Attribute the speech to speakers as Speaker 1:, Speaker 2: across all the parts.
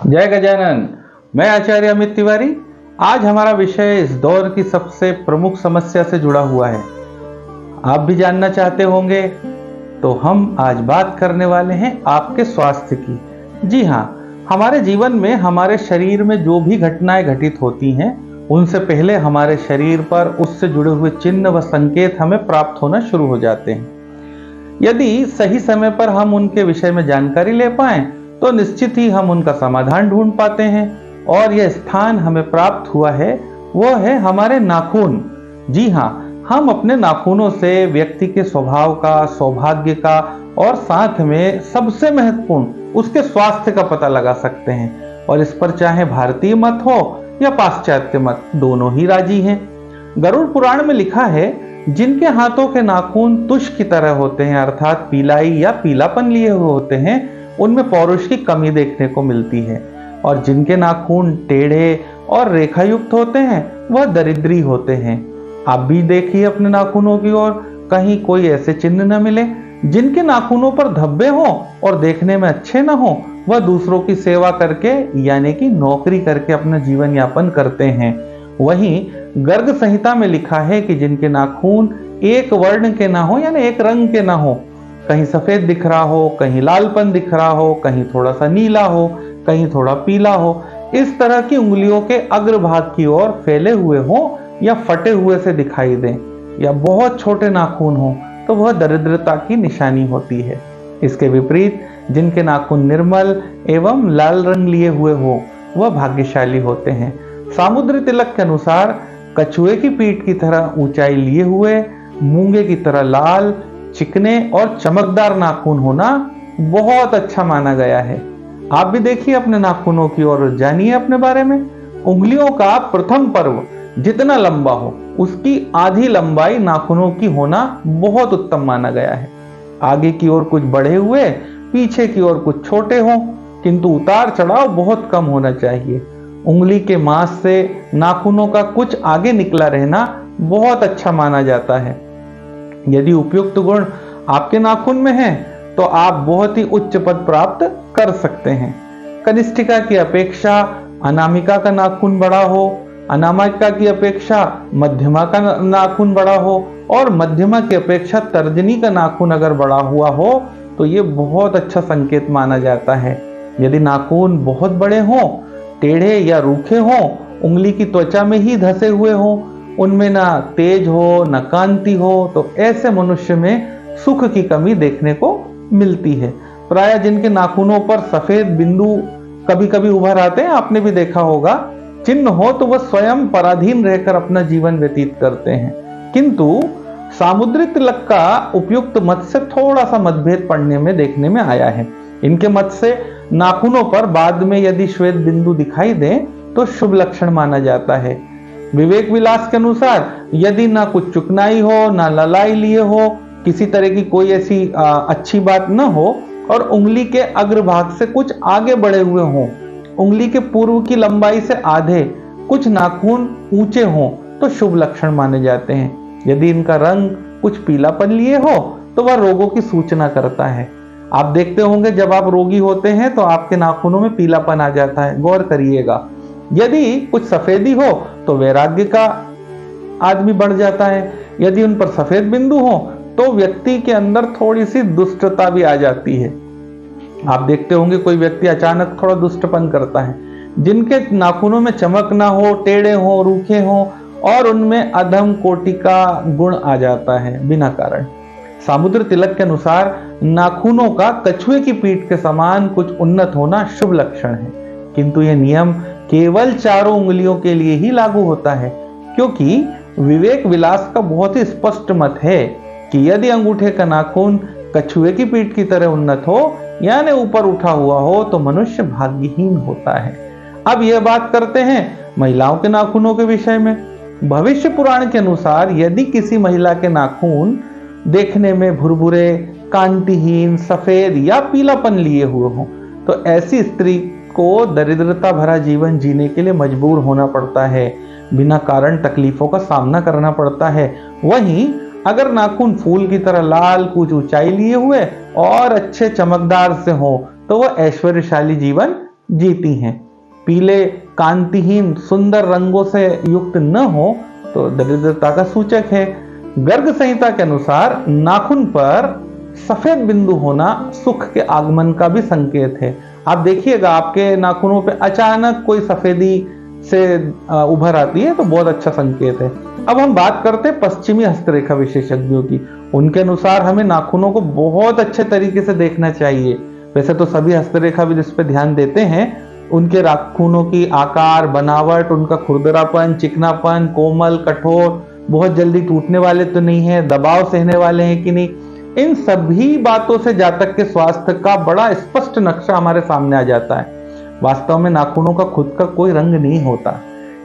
Speaker 1: जय गजानन। मैं आचार्य अमित तिवारी। आज हमारा विषय इस दौर की सबसे प्रमुख समस्या से जुड़ा हुआ है। आप भी जानना चाहते होंगे, तो हम आज बात करने वाले हैं आपके स्वास्थ्य की। जी हाँ, हमारे जीवन में हमारे शरीर में जो भी घटनाएं घटित होती हैं, उनसे पहले हमारे शरीर पर उससे जुड़े हुए चिन्ह व संकेत हमें प्राप्त होना शुरू हो जाते हैं। यदि सही समय पर हम उनके विषय में जानकारी ले पाएं, तो निश्चित ही हम उनका समाधान ढूंढ पाते हैं। और यह स्थान हमें प्राप्त हुआ है, वो है हमारे नाखून। जी हाँ, हम अपने नाखूनों से व्यक्ति के स्वभाव का, सौभाग्य का और साथ में सबसे महत्वपूर्ण उसके स्वास्थ्य का पता लगा सकते हैं। और इस पर चाहे भारतीय मत हो या पाश्चात्य मत, दोनों ही राजी हैं। गरुड़ पुराण में लिखा है, जिनके हाथों के नाखून तुष की तरह होते हैं, अर्थात पीलाई या पीलापन लिए हुए होते हैं, उनमें पौरुष की कमी देखने को मिलती है। और जिनके नाखून टेढ़े और रेखायुक्त होते हैं, वह दरिद्री होते हैं। आप भी देखिए अपने नाखूनों की ओर, कहीं कोई ऐसे चिन्ह न मिले। जिनके नाखूनों पर धब्बे हों और देखने में अच्छे न हों, वह दूसरों की सेवा करके यानी कि नौकरी करके अपना जीवन यापन करते हैं। वहीं गर्ग संहिता में लिखा है कि जिनके नाखून एक वर्ण के ना हो यानी एक रंग के ना हो, कहीं सफेद दिख रहा हो, कहीं लालपन दिख रहा हो, कहीं थोड़ा सा नीला हो, कहीं थोड़ा पीला हो, इस तरह की उंगलियों के अग्रभाग की ओर फैले हुए हो या फटे हुए से दिखाई दें, या बहुत छोटे नाखून हो, तो वह दरिद्रता की निशानी होती है। इसके विपरीत जिनके नाखून निर्मल एवं लाल रंग लिए हुए हो, वह भाग्यशाली होते हैं। सामुद्री तिलक के अनुसार कछुए की पीठ की तरह ऊंचाई लिए हुए, मूंगे की तरह लाल, चिकने और चमकदार नाखून होना बहुत अच्छा माना गया है। आप भी देखिए अपने नाखूनों की और जानिए अपने बारे में। उंगलियों का प्रथम पर्व जितना लंबा हो, उसकी आधी लंबाई नाखूनों की होना बहुत उत्तम माना गया है। आगे की ओर कुछ बढ़े हुए, पीछे की ओर कुछ छोटे हों, किंतु उतार चढ़ाव बहुत कम होना चाहिए। उंगली के मांस से नाखूनों का कुछ आगे निकला रहना बहुत अच्छा माना जाता है। यदि उपयुक्त गुण आपके नाखून में है, तो आप बहुत ही उच्च पद प्राप्त कर सकते हैं। कनिष्ठिका की अपेक्षा अनामिका का नाखून बड़ा हो, अनामिका की अपेक्षा मध्यमा का नाखून बड़ा हो, और मध्यमा की अपेक्षा तर्जनी का नाखून अगर बड़ा हुआ हो, तो ये बहुत अच्छा संकेत माना जाता है। यदि नाखून बहुत बड़े हों, टेढ़े या रूखे हों, उंगली की त्वचा में ही धसे हुए हों, उनमें ना तेज हो न कांति हो, तो ऐसे मनुष्य में सुख की कमी देखने को मिलती है। प्राय जिनके नाखूनों पर सफेद बिंदु कभी कभी उभर आते हैं, आपने भी देखा होगा, चिन्ह हो तो वह स्वयं पराधीन रहकर अपना जीवन व्यतीत करते हैं। किंतु सामुद्री तिलक का उपयुक्त मत से थोड़ा सा मतभेद पढ़ने में देखने में आया है। इनके मत से नाखूनों पर बाद में यदि श्वेत बिंदु दिखाई दें, तो शुभ लक्षण माना जाता है। विवेक विलास के अनुसार यदि ना कुछ चुकनाई हो, ना ललाई लिए हो, किसी तरह की कोई ऐसी अच्छी बात न हो, और उंगली के अग्रभाग से कुछ आगे बढ़े हुए हों, उंगली के पूर्व की लंबाई से आधे कुछ नाखून ऊंचे हों, तो शुभ लक्षण माने जाते हैं। यदि इनका रंग कुछ पीलापन लिए हो, तो वह रोगों की सूचना करता है। आप देखते होंगे जब आप रोगी होते हैं तो आपके नाखूनों में पीलापन आ जाता है, गौर करिएगा। यदि कुछ सफेदी हो तो वैराग्य का आदमी बढ़ जाता है। यदि उन पर सफेद बिंदु हो, तो व्यक्ति के अंदर थोड़ी सी दुष्टता भी आ जाती है। आप देखते होंगे कोई व्यक्ति अचानक थोड़ा दुष्टपन करता है। जिनके नाखूनों में चमक ना हो, टेढ़े हो, रूखे हो, और उनमें अधम कोटि का गुण आ जाता है बिना कारण। सामुद्र तिलक के अनुसार नाखूनों का कछुए की पीठ के समान कुछ उन्नत होना शुभ लक्षण है। किंतु यह नियम केवल चारों उंगलियों के लिए ही लागू होता है, क्योंकि विवेक विलास का बहुत ही स्पष्ट मत है कि यदि अंगूठे का नाखून कछुए की पीठ की तरह उन्नत हो यानी ऊपर उठा हुआ हो, तो मनुष्य भाग्यहीन होता है। अब यह बात करते हैं महिलाओं के नाखूनों के विषय में। भविष्य पुराण के अनुसार यदि किसी महिला के नाखून देखने में भुरभुरे, कांतिहीन, सफेद या पीलापन लिए हुए हों, तो ऐसी स्त्री को दरिद्रता भरा जीवन जीने के लिए मजबूर होना पड़ता है, बिना कारण तकलीफों का सामना करना पड़ता है। वहीं अगर नाखून फूल की तरह लाल, कुछ ऊंचाई लिए हुए और अच्छे चमकदार से हो, तो वह ऐश्वर्यशाली जीवन जीती हैं। पीले कांतिहीन सुंदर रंगों से युक्त न हो तो दरिद्रता का सूचक है। गर्ग संहिता के अनुसार नाखून पर सफेद बिंदु होना सुख के आगमन का भी संकेत है। आप देखिएगा आपके नाखूनों पे अचानक कोई सफेदी से उभर आती है तो बहुत अच्छा संकेत है। अब हम बात करते हैं पश्चिमी हस्तरेखा विशेषज्ञों की। उनके अनुसार हमें नाखूनों को बहुत अच्छे तरीके से देखना चाहिए। वैसे तो सभी हस्तरेखाविद इस पे ध्यान देते हैं, उनके नाखूनों की आकार, बनावट, उनका खुरदरापन, चिकनापन, कोमल, कठोर, बहुत जल्दी टूटने वाले तो नहीं है, दबाव सहने वाले हैं कि नहीं। इन सभी बातों से जातक के स्वास्थ्य का बड़ा स्पष्ट नक्शा हमारे सामने आ जाता है। वास्तव में नाखूनों का खुद का कोई रंग नहीं होता,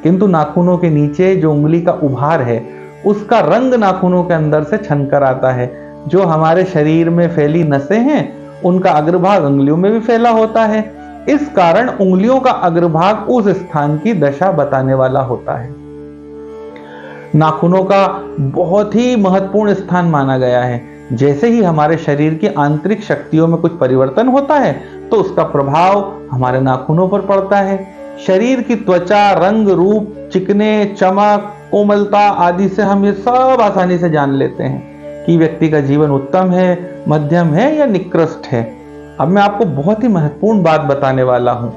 Speaker 1: किंतु नाखूनों के नीचे जो उंगली का उभार है उसका रंग नाखूनों के अंदर से छनकर आता है। जो हमारे शरीर में फैली नसें हैं उनका अग्रभाग उंगलियों में भी फैला होता है। इस कारण उंगलियों का अग्रभाग उस स्थान की दशा बताने वाला होता है। नाखूनों का बहुत ही महत्वपूर्ण स्थान माना गया है। जैसे ही हमारे शरीर की आंतरिक शक्तियों में कुछ परिवर्तन होता है तो उसका प्रभाव हमारे नाखूनों पर पड़ता है। शरीर की त्वचा, रंग, रूप, चिकने, चमक, कोमलता आदि से हम ये सब आसानी से जान लेते हैं कि व्यक्ति का जीवन उत्तम है, मध्यम है या निकृष्ट है। अब मैं आपको बहुत ही महत्वपूर्ण बात बताने वाला हूं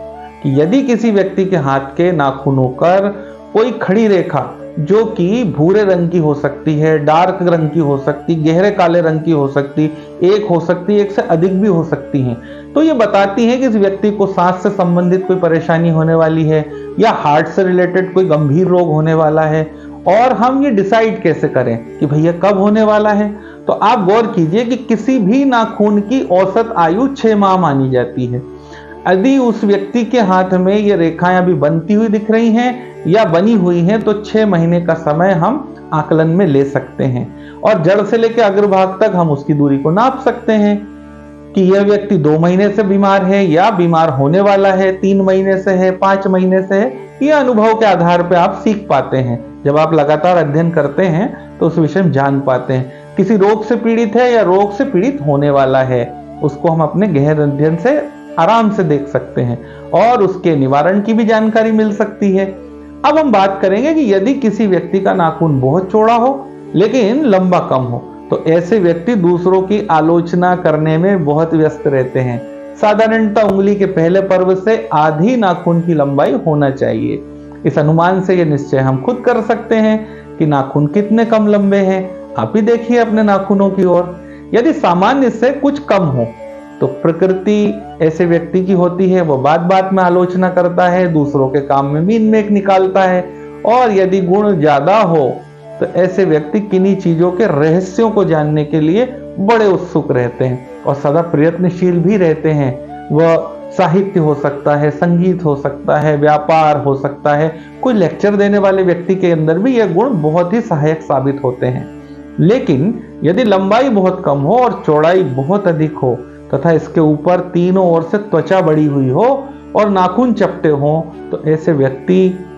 Speaker 1: कि यदि किसी व्यक्ति के हाथ के नाखूनों पर कोई खड़ी रेखा जो कि भूरे रंग की हो सकती है, डार्क रंग की हो सकती, गहरे काले रंग की हो सकती, एक हो सकती, एक से अधिक भी हो सकती हैं, तो ये बताती है कि इस व्यक्ति को सांस से संबंधित कोई परेशानी होने वाली है या हार्ट से रिलेटेड कोई गंभीर रोग होने वाला है। और हम ये डिसाइड कैसे करें कि भैया कब होने वाला है? तो आप गौर कीजिए कि किसी भी नाखून की औसत आयु 6 माह मानी जाती है। यदि उस व्यक्ति के हाथ में ये रेखाएं अभी बनती हुई दिख रही हैं या बनी हुई हैं तो 6 महीने का समय हम आकलन में ले सकते हैं और जड़ से लेकर अग्रभाग तक हम उसकी दूरी को नाप सकते हैं कि यह व्यक्ति 2 महीने से बीमार है या बीमार होने वाला है, 3 महीने से है, 5 महीने से है। यह अनुभव के आधार पर आप सीख पाते हैं। जब आप लगातार अध्ययन करते हैं तो उस विषय में जान पाते हैं किसी रोग से पीड़ित है या रोग से पीड़ित होने वाला है। उसको हम अपने गहन अध्ययन से आराम से देख सकते हैं और उसके निवारण की भी जानकारी मिल सकती है। अब हम बात करेंगे कि यदि किसी व्यक्ति का नाखून बहुत चौड़ा हो लेकिन लंबा कम हो तो ऐसे व्यक्ति दूसरों की आलोचना करने में बहुत व्यस्त रहते हैं। साधारणतः उंगली के पहले पर्व से आधी नाखून की लंबाई होना चाहिए। इस अनुमान से यह निश्चय हम खुद कर सकते हैं कि नाखून कितने कम लंबे हैं। आप ही देखिए अपने नाखूनों की ओर। यदि सामान्य से कुछ कम हो तो प्रकृति ऐसे व्यक्ति की होती है, वो बात बात में आलोचना करता है, दूसरों के काम में मीन मेख निकालता है। और यदि गुण ज्यादा हो तो ऐसे व्यक्ति किन्हीं चीजों के रहस्यों को जानने के लिए बड़े उत्सुक रहते हैं और सदा प्रयत्नशील भी रहते हैं। वह साहित्य हो सकता है, संगीत हो सकता है, व्यापार हो सकता है, कोई लेक्चर देने वाले व्यक्ति के अंदर भी यह गुण बहुत ही सहायक साबित होते हैं। लेकिन यदि लंबाई बहुत कम हो और चौड़ाई बहुत अधिक हो तथा इसके ऊपर तीनों ओर से त्वचा बढ़ी हुई हो और नाखून चपटे हो तो ऐसे व्यक्ति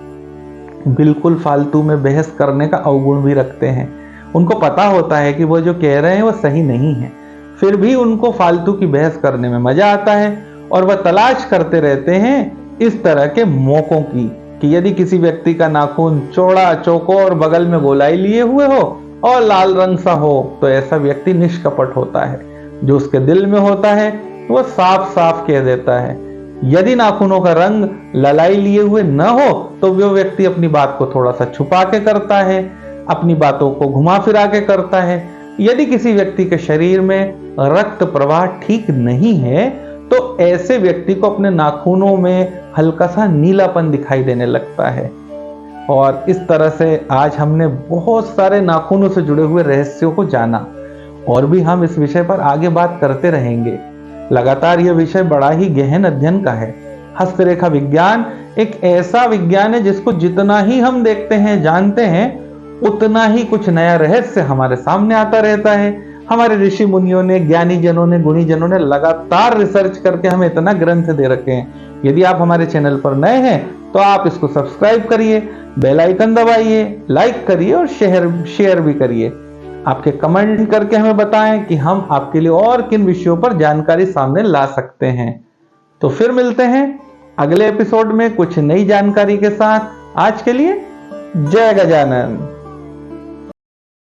Speaker 1: बिल्कुल फालतू में बहस करने का अवगुण भी रखते हैं। उनको पता होता है कि वो जो कह रहे हैं वो सही नहीं है, फिर भी उनको फालतू की बहस करने में मजा आता है और वह तलाश करते रहते हैं इस तरह के मौकों की कि यदि किसी व्यक्ति का नाखून चौड़ा, चौकोर, बगल में गोलाई लिए हुए हो और लाल रंग सा हो तो ऐसा व्यक्ति निष्कपट होता है। जो उसके दिल में होता है वह साफ साफ कह देता है। यदि नाखूनों का रंग ललाई लिए हुए न हो तो वो व्यक्ति अपनी बात को थोड़ा सा छुपा के करता है, अपनी बातों को घुमा फिरा के करता है। यदि किसी व्यक्ति के शरीर में रक्त प्रवाह ठीक नहीं है तो ऐसे व्यक्ति को अपने नाखूनों में हल्का सा नीलापन दिखाई देने लगता है। और इस तरह से आज हमने बहुत सारे नाखूनों से जुड़े हुए रहस्यों को जाना और भी हम इस विषय पर आगे बात करते रहेंगे। लगातार यह विषय बड़ा ही गहन अध्ययन का है। हस्तरेखा विज्ञान एक ऐसा विज्ञान है जिसको जितना ही हम देखते हैं, जानते हैं, उतना ही कुछ नया रहस्य हमारे सामने आता रहता है। हमारे ऋषि मुनियों ने, ज्ञानी जनों ने, गुणी जनों ने लगातार रिसर्च करके हमें इतना ग्रंथ दे रखे हैं। यदि आप हमारे चैनल पर नए हैं तो आप इसको सब्सक्राइब करिए, बेल आइकन दबाइए, लाइक करिए और शेयर भी करिए। आपके कमेंट करके हमें बताएं कि हम आपके लिए और किन विषयों पर जानकारी सामने ला सकते हैं। तो फिर मिलते हैं अगले एपिसोड में कुछ नई जानकारी के साथ। आज के लिए जय गजानन।